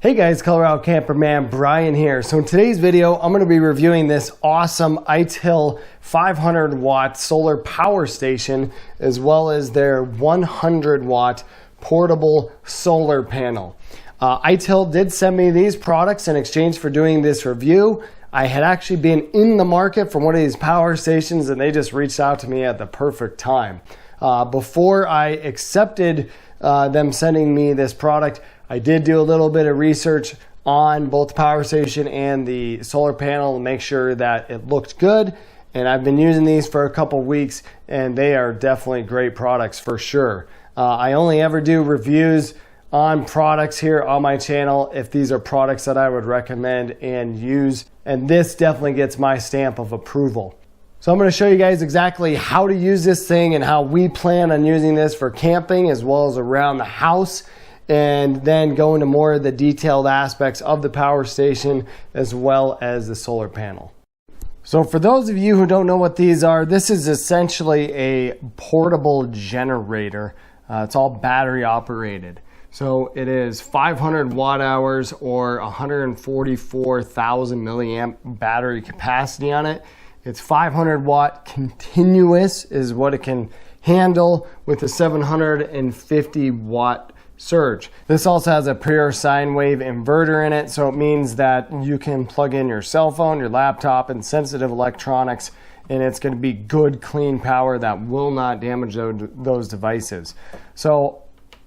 Hey guys, Colorado Camperman Brian here. So in today's video, I'm going to be reviewing this awesome Itehil 500 watt solar power station, as well as their 100 watt portable solar panel. Itehil did send me these products in exchange for doing this review. I had actually been in the market for one of these power stations and they just reached out to me at the perfect time. Before I accepted them sending me this product, I did do a little bit of research on both the power station and the solar panel to make sure that it looked good. And I've been using these for a couple weeks and they are definitely great products for sure. I only ever do reviews on products here on my channel if these are products that I would recommend and use. And this definitely gets my stamp of approval. So I'm going to show you guys exactly how to use this thing and how we plan on using this for camping as well as around the house, and then go into more of the detailed aspects of the power station as well as the solar panel. So for those of you who don't know what these are, this is essentially a portable generator. It's all battery operated. So it is 500 watt hours or 144,000 milliamp battery capacity on it. It's 500 watt continuous is what it can handle with a 750 watt surge. This also has a pure sine wave inverter in it, so it means that you can plug in your cell phone, your laptop, and sensitive electronics, and it's going to be good, clean power that will not damage those devices. So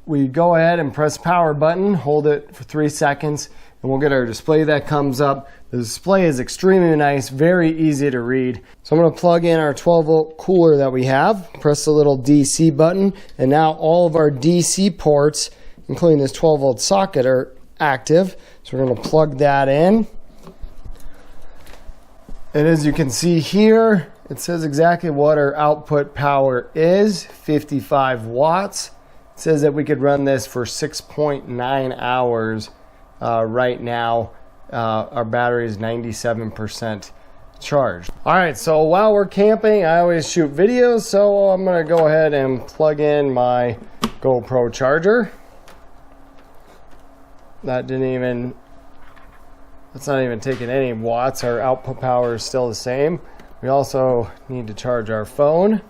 we go ahead and press power button, hold it for 3 seconds, and we'll get our display that comes up. The display is extremely nice, very easy to read. So I'm going to plug in our 12 volt cooler that we have, press the little DC button, and now all of our DC ports, including this 12 volt socket, are active. So we're going to plug that in. And as you can see here, it says exactly what our output power is, 55 watts. It says that we could run this for 6.9 hours. Right now, our battery is 97% charged. All right, so while we're camping, I always shoot videos, so I'm gonna go ahead and plug in my GoPro charger. That's not even taking any watts. Our output power is still the same. We also need to charge our phone.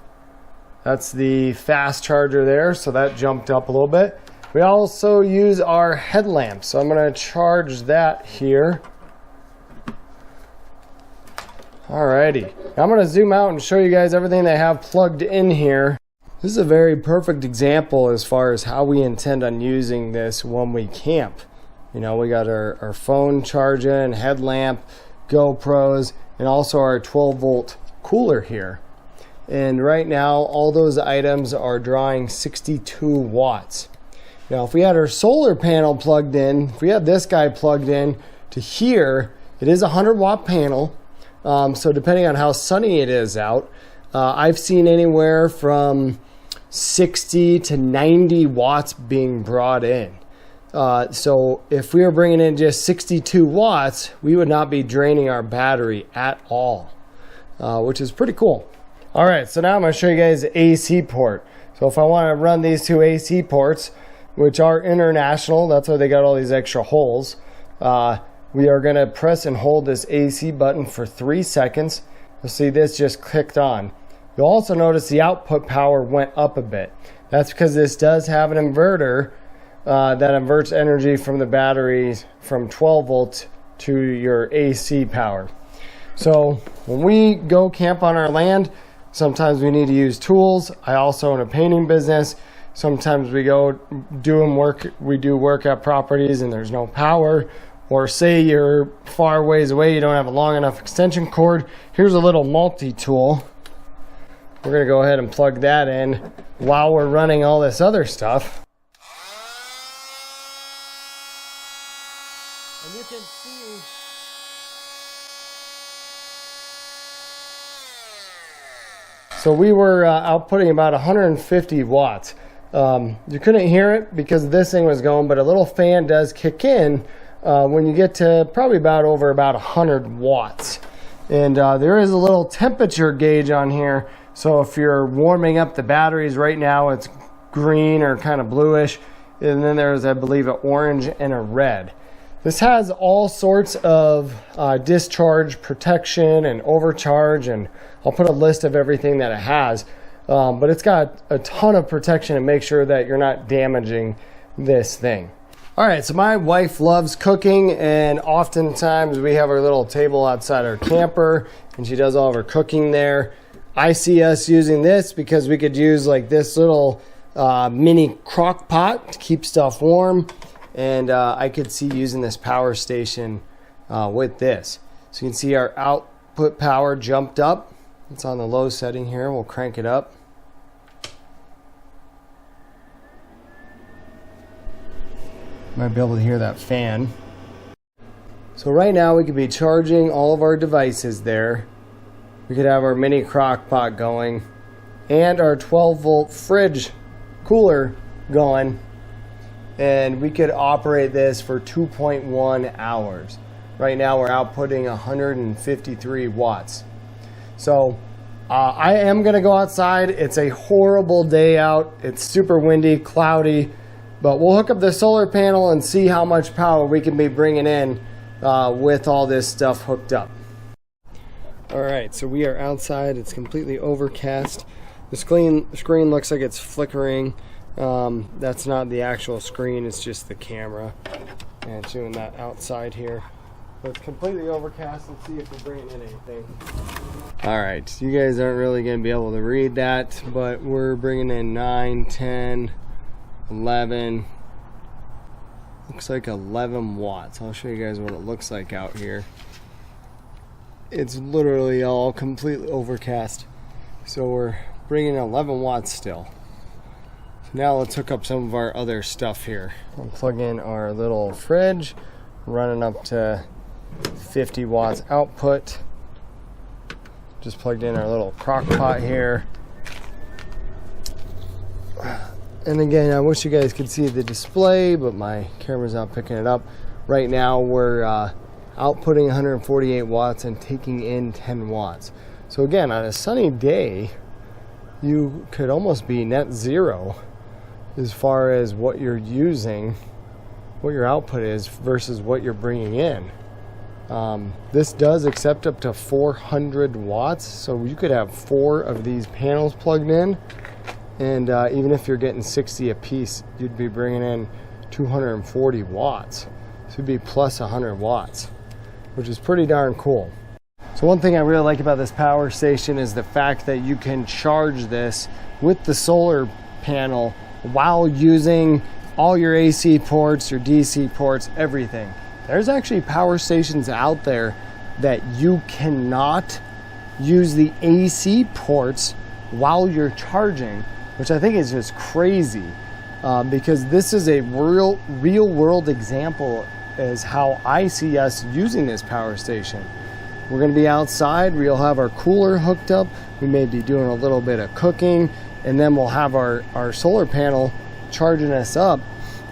That's the fast charger there, so that jumped up a little bit. We also use our headlamp, so I'm going to charge that here. Alrighty, I'm going to zoom out and show you guys everything they have plugged in here. This is a very perfect example as far as how we intend on using this when we camp. You know, we got our phone charging, headlamp, GoPros, and also our 12 volt cooler here. And right now, all those items are drawing 62 watts. Now, if we had our solar panel plugged in, if we have this guy plugged in to here, it is a 100 watt panel. So depending on how sunny it is out, I've seen anywhere from 60 to 90 watts being brought in. So if we were bringing in just 62 watts, we would not be draining our battery at all, which is pretty cool. All right, so now I'm going to show you guys the AC port. So if I want to run these two AC ports, which are international, that's why they got all these extra holes, we are going to press and hold this AC button for 3 seconds. You'll see this just clicked on. You'll also notice the output power went up a bit. That's because this does have an inverter that inverts energy from the batteries from 12 volts to your AC power. So when we go camp on our land, sometimes we need to use tools. I also own a painting business. Sometimes we go we do work at properties and there's no power, or say you're far ways away, you don't have a long enough extension cord. Here's a little multi-tool. We're gonna go ahead and plug that in while we're running all this other stuff. And you can see so we were outputting about 150 watts. You couldn't hear it because this thing was going, but a little fan does kick in when you get to probably over 100 watts. And there is a little temperature gauge on here. So if you're warming up the batteries right now, it's green or kind of bluish. And then there's, I believe, an orange and a red. This has all sorts of discharge protection and overcharge, and I'll put a list of everything that it has. But it's got a ton of protection to make sure that you're not damaging this thing. All right, so my wife loves cooking, and oftentimes we have our little table outside our camper, and she does all of her cooking there. I see us using this because we could use like this little mini crock pot to keep stuff warm. And I could see using this power station with this. So you can see our output power jumped up. It's on the low setting here. We'll crank it up. Might be able to hear that fan. So right now we could be charging all of our devices there. We could have our mini crock pot going and our 12-volt fridge cooler going. And we could operate this for 2.1 hours. Right now we're outputting 153 watts. So I am gonna go outside. It's a horrible day out. It's super windy, cloudy, but we'll hook up the solar panel and see how much power we can be bringing in with all this stuff hooked up. All right, so we are outside. It's completely overcast. The screen looks like it's flickering. That's not the actual screen, it's just the camera. And it's doing that outside here. So it's completely overcast. Let's see if we're bringing in anything. Alright, you guys aren't really going to be able to read that, but we're bringing in 9, 10, 11. Looks like 11 watts. I'll show you guys what it looks like out here. It's literally all completely overcast. So we're bringing 11 watts still. Now let's hook up some of our other stuff here. We'll plug in our little fridge, running up to 50 watts output. Just plugged in our little crock pot here. And again, I wish you guys could see the display, but my camera's not picking it up. Right now we're outputting 148 watts and taking in 10 watts. So again, on a sunny day, you could almost be net zero as far as what you're using, what your output is versus what you're bringing in. This does accept up to 400 watts, so you could have 4 of these panels plugged in, and even if you're getting 60 a piece, you'd be bringing in 240 watts. So it'd be plus 100 watts, which is pretty darn cool. So one thing I really like about this power station is the fact that you can charge this with the solar panel while using all your AC ports, your DC ports, everything. There's actually power stations out there that you cannot use the AC ports while you're charging, which I think is just crazy, because this is a real world example as how I see us using this power station. We're going to be outside. We'll have our cooler hooked up. We may be doing a little bit of cooking, and then we'll have our solar panel charging us up.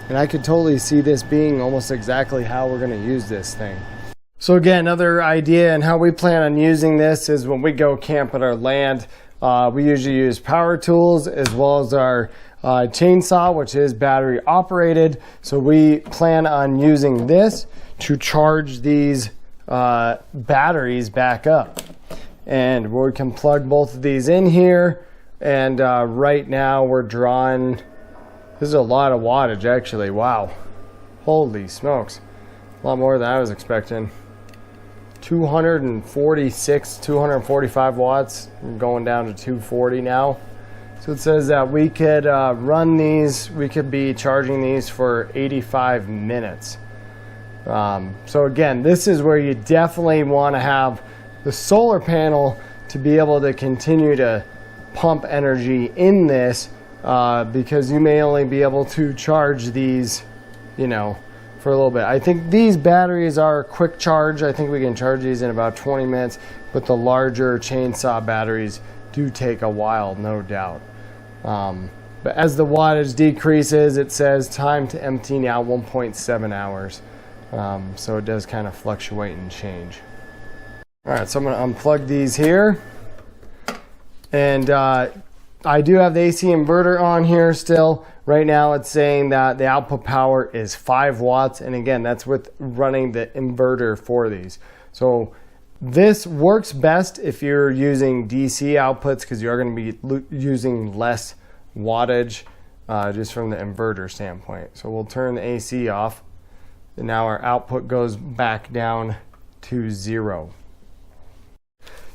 And I could totally see this being almost exactly how we're going to use this thing. So again, another idea and how we plan on using this is when we go camp at our land, we usually use power tools as well as our chainsaw, which is battery operated. So we plan on using this to charge these batteries back up. And we can plug both of these in here. And right now we're drawing, this is a lot of wattage actually, wow. Holy smokes, a lot more than I was expecting. 246, 245 watts, going down to 240 now. So it says that we could run these, we could be charging these for 85 minutes. So again, this is where you definitely want to have the solar panel to be able to continue to pump energy in this, because you may only be able to charge these, you know, for a little bit. I think these batteries are quick charge. I think we can charge these in about 20 minutes, but the larger chainsaw batteries do take a while, no doubt. But as the wattage decreases, it says time to empty now 1.7 hours. So it does kind of fluctuate and change. All right, so I'm going to unplug these here. And I do have the AC inverter on here still. Right now it's saying that the output power is 5 watts. And again, that's with running the inverter for these. So this works best if you're using DC outputs because you're going to be using less wattage just from the inverter standpoint. So we'll turn the AC off. And now our output goes back down to 0.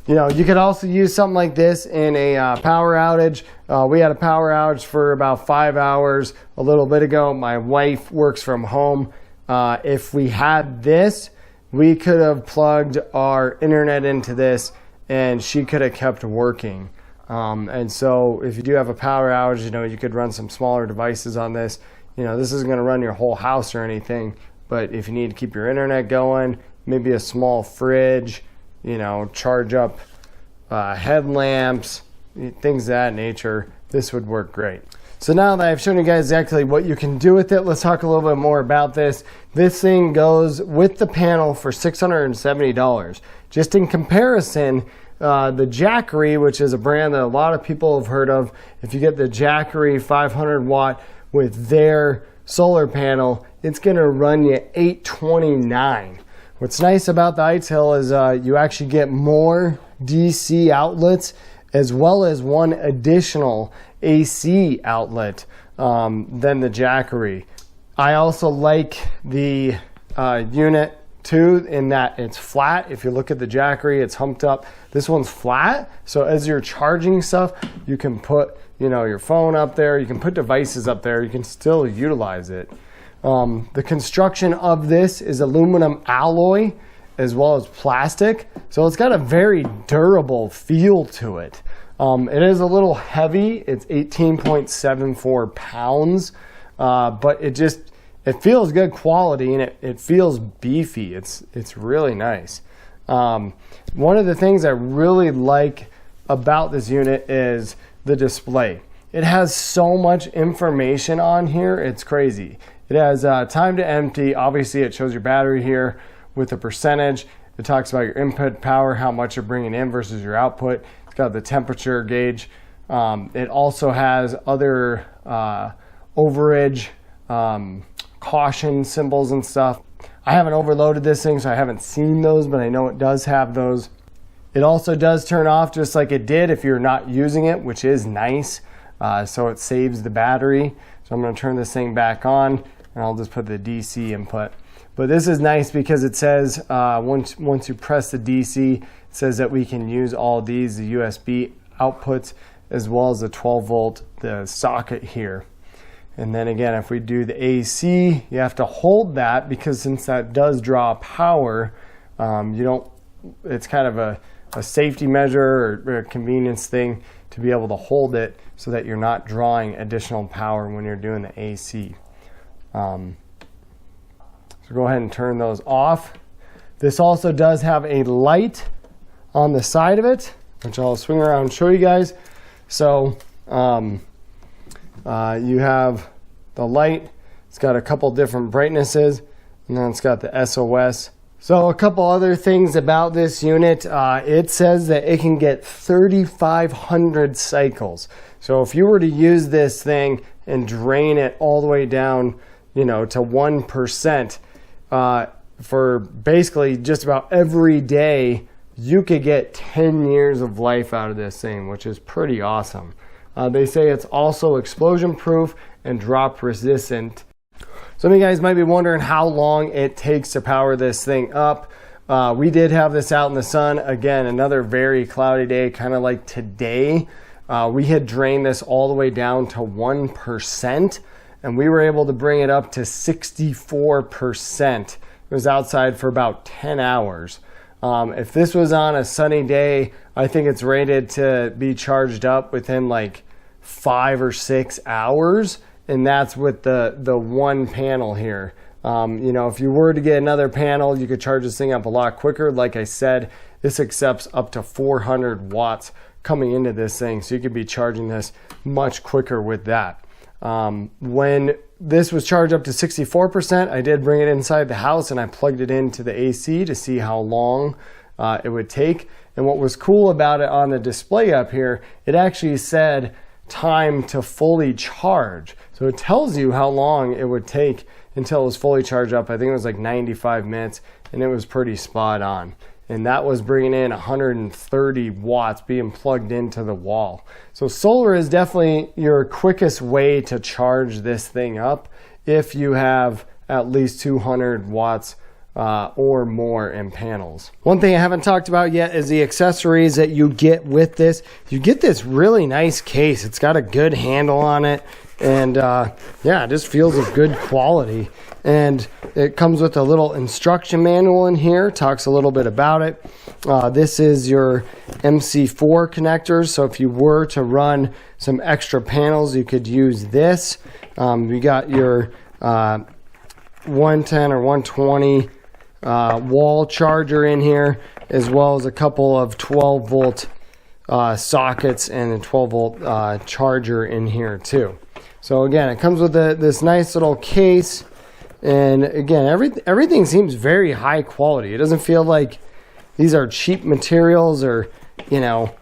You know, you could also use something like this in a power outage. We had a power outage for about 5 hours a little bit ago. My wife works from home. If we had this, we could have plugged our internet into this and she could have kept working. And so if you do have a power outage, you know, you could run some smaller devices on this. You know, this isn't going to run your whole house or anything, but if you need to keep your internet going, maybe a small fridge, you know, charge up headlamps, things of that nature, this would work great. So now that I've shown you guys exactly what you can do with it, let's talk a little bit more about this. This thing goes with the panel for $670. Just in comparison, the Jackery, which is a brand that a lot of people have heard of, if you get the Jackery 500 watt with their solar panel, it's going to run you $829. What's nice about the Itehil is you actually get more DC outlets as well as one additional AC outlet than the Jackery. I also like the unit too in that it's flat. If you look at the Jackery, it's humped up. This one's flat, so as you're charging stuff, you can put, you know, your phone up there, you can put devices up there, you can still utilize it. The construction of this is aluminum alloy as well as plastic, so it's got a very durable feel to it. It is a little heavy. It's 18.74 pounds, but it feels good quality and it feels beefy. It's really nice. One of the things I really like about this unit is the display. It has so much information on here, it's crazy. It has time to empty. Obviously, it shows your battery here with the percentage. It talks about your input power, how much you're bringing in versus your output. It's got the temperature gauge. It also has other overage caution symbols and stuff. I haven't overloaded this thing, so I haven't seen those, but I know it does have those. It also does turn off just like it did if you're not using it, which is nice. So it saves the battery. So I'm going to turn this thing back on and I'll just put the DC input. But this is nice because it says once you press the DC, it says that we can use all these, the USB outputs, as well as the 12 volt, the socket here. And then again, if we do the AC, you have to hold that because since that does draw power, it's kind of a safety measure or a convenience thing to be able to hold it so that you're not drawing additional power when you're doing the AC. So go ahead and turn those off. This also does have a light on the side of it, which I'll swing around and show you guys. So you have the light. It's got a couple different brightnesses, and then it's got the SOS. So a couple other things about this unit. It says that it can get 3,500 cycles. So if you were to use this thing and drain it all the way down, you know, to 1%, for basically just about every day, you could get 10 years of life out of this thing, which is pretty awesome. They say it's also explosion proof and drop resistant. Some of you guys might be wondering how long it takes to power this thing up. We did have this out in the sun. Again, another very cloudy day, kind of like today. We had drained this all the way down to 1%, and we were able to bring it up to 64%. It was outside for about 10 hours. If this was on a sunny day, I think it's rated to be charged up within like 5 or 6 hours. And that's with the one panel here. You know, if you were to get another panel, you could charge this thing up a lot quicker. Like I said, this accepts up to 400 watts coming into this thing. So you could be charging this much quicker with that. When this was charged up to 64%, I did bring it inside the house and I plugged it into the AC to see how long it would take. And what was cool about it on the display up here, it actually said time to fully charge. So it tells you how long it would take until it was fully charged up. I think it was like 95 minutes, and it was pretty spot on. And that was bringing in 130 watts being plugged into the wall. So solar is definitely your quickest way to charge this thing up if you have at least 200 watts or more in panels. One thing I haven't talked about yet is the accessories that you get with this. You get this really nice case. It's got a good handle on it, and yeah, it just feels of good quality. And it comes with a little instruction manual in here, talks a little bit about it. This is your MC4 connectors, so if you were to run some extra panels, you could use this. We got your 110 or 120 wall charger in here, as well as a couple of 12 volt sockets and a 12 volt charger in here too. So again, it comes with this nice little case, and again, everything seems very high quality. It doesn't feel like these are cheap materials, or you know,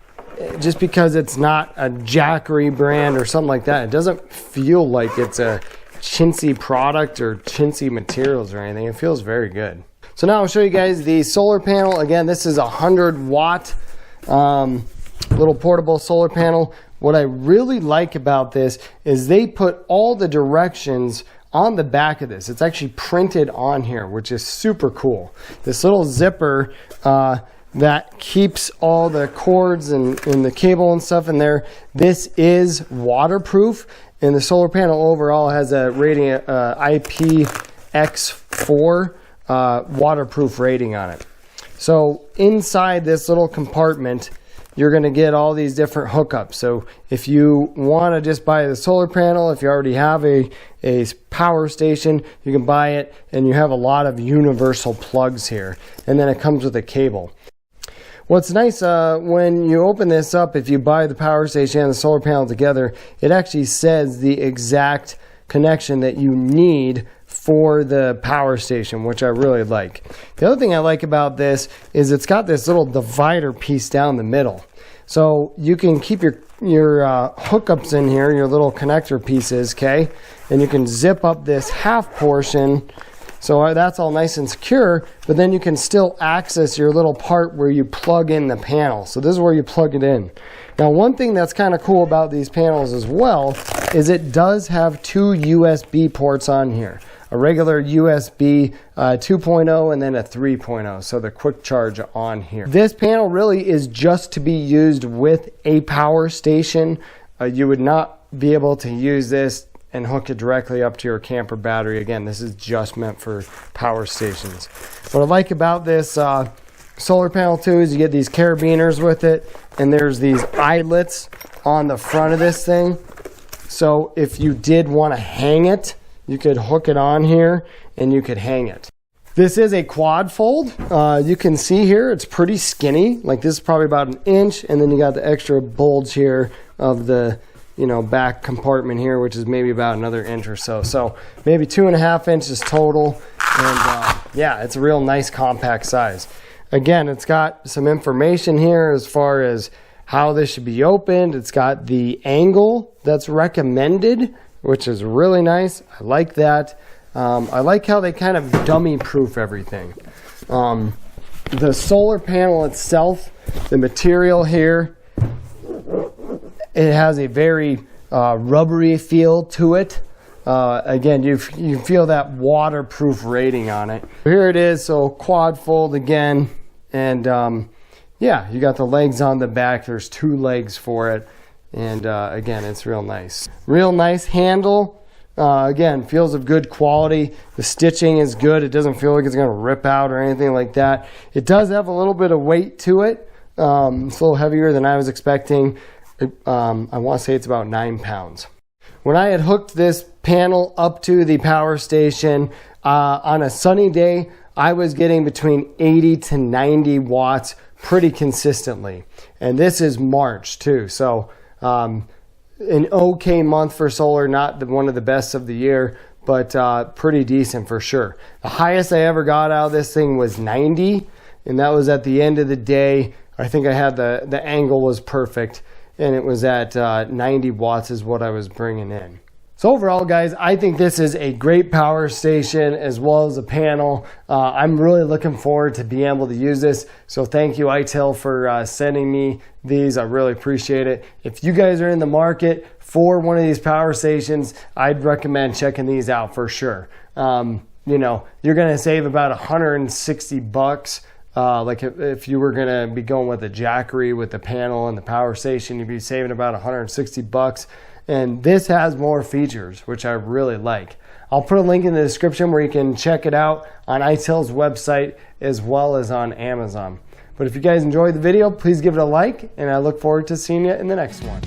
just because it's not a Jackery brand or something like that, it doesn't feel like it's a chintzy product or chintzy materials or anything. It feels very good. So now I'll show you guys the solar panel. Again, this is a 100 watt little portable solar panel. What I really like about this is they put all the directions on the back of this. It's actually printed on here, which is super cool. This little zipper that keeps all the cords and the cable and stuff in there. This is waterproof, and the solar panel overall has a rating IPX4 waterproof rating on it. So inside this little compartment, you're going to get all these different hookups. So if you want to just buy the solar panel, if you already have a power station, you can buy it, and you have a lot of universal plugs here. And then it comes with a cable. What's nice, when you open this up, if you buy the power station and the solar panel together, it actually says the exact connection that you need for the power station, which I really like. The other thing I like about this is it's got this little divider piece down the middle. So you can keep your hookups in here, your little connector pieces, okay? And you can zip up this half portion, so that's all nice and secure, but then you can still access your little part where you plug in the panel. So this is where you plug it in. Now, one thing that's kind of cool about these panels as well is it does have two USB ports on here. A regular USB 2.0 and then a 3.0, so the quick charge on here. This panel really is just to be used with a power station. You would not be able to use this and hook it directly up to your camper battery. Again, this is just meant for power stations. What I like about this solar panel too is you get these carabiners with it, and there's these eyelets on the front of this thing. So if you did want to hang it, you could hook it on here and you could hang it. This is a quad fold. You can see here it's pretty skinny. Like this is probably about an inch, and then you got the extra bulge here of the back compartment here, which is maybe about another inch or so. So maybe 2.5 inches total, and yeah, it's a real nice compact size. Again, it's got some information here as far as how this should be opened. It's got the angle that's recommended, which is really nice. I like that. I like how they kind of dummy proof everything. The solar panel itself, the material here, it has a very rubbery feel to it. Again, you feel that waterproof rating on it. Here it is, so quad fold again, and yeah, you got the legs on the back. There's 2 legs for it. And again, it's real nice. Real nice handle. Again, feels of good quality. The stitching is good. It doesn't feel like it's going to rip out or anything like that. It does have a little bit of weight to it. It's a little heavier than I was expecting. I want to say it's about 9 pounds. When I had hooked this panel up to the power station on a sunny day, I was getting between 80 to 90 watts pretty consistently. And this is March too. So an okay month for solar, not one of the best of the year, but pretty decent for sure. The highest I ever got out of this thing was 90, and that was at the end of the day. I think I had the angle was perfect, and it was at 90 watts is what I was bringing in. So overall, guys, I think this is a great power station as well as a panel. I'm really looking forward to being able to use this. So thank you, Itehil, for sending me these. I really appreciate it. If you guys are in the market for one of these power stations, I'd recommend checking these out for sure. You know, you're going to save about 160 bucks. Like if you were going to be going with a Jackery with the panel and the power station, you'd be saving about 160 bucks. And this has more features, which I really like. I'll put a link in the description where you can check it out on Itehil's website as well as on Amazon. But if you guys enjoyed the video, please give it a like, and I look forward to seeing you in the next one.